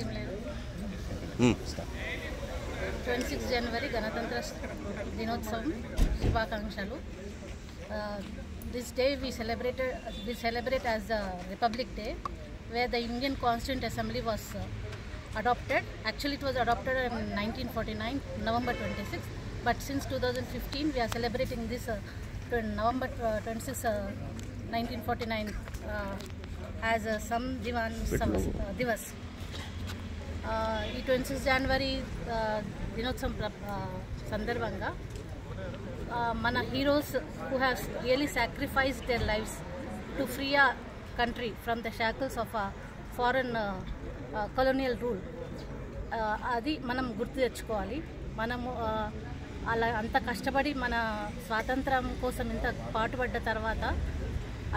ఏం లేదు 26 జనవరి గణతంత్ర దినోత్సవం శుభాకాంక్షలు. This day we celebrate as the Republic Day, where the Indian Constituent Assembly was adopted. Actually it was adopted in 1949 November 26, but since 2015 we are celebrating this November 26 1949 as Samvidan Divas. ఈ 26 జనవరి దినోత్సవం సందర్భంగా మన heroes who have really sacrificed their lives to free our country from the shackles of a foreign colonial rule, అది మనం గుర్తు తెచ్చుకోవాలి. మనము అలా అంత కష్టపడి మన స్వాతంత్రం కోసం ఇంత పాటుపడ్డ తర్వాత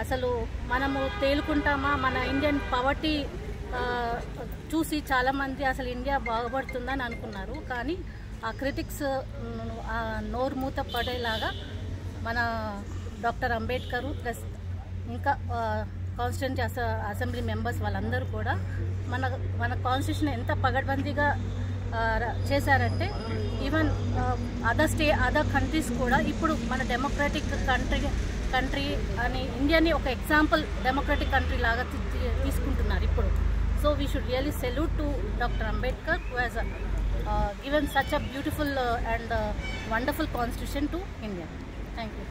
అసలు మనము తేలుకుంటామా? మన ఇండియన్ పవర్టీ చూసి చాలామంది అసలు ఇండియా బాగుపడుతుందని అనుకున్నారు. కానీ ఆ క్రిటిక్స్ నోరు మూత పడేలాగా మన డాక్టర్ అంబేద్కర్ ప్లస్ ఇంకా కాన్స్టిట్యూంట్ అసెంబ్లీ మెంబర్స్ వాళ్ళందరూ కూడా మన కాన్స్టిట్యూషన్ ఎంత పగడ్బందీగా చేశారంటే ఈవెన్ అదర్ కంట్రీస్ కూడా ఇప్పుడు మన డెమోక్రటిక్ కంట్రీ అని ఇండియాని ఒక ఎగ్జాంపుల్ డెమోక్రటిక్ కంట్రీ లాగా తీసుకుంటున్నారు ఇప్పుడు. So we should really salute to Dr. Ambedkar, who has given such a beautiful and wonderful constitution to India. Thank you.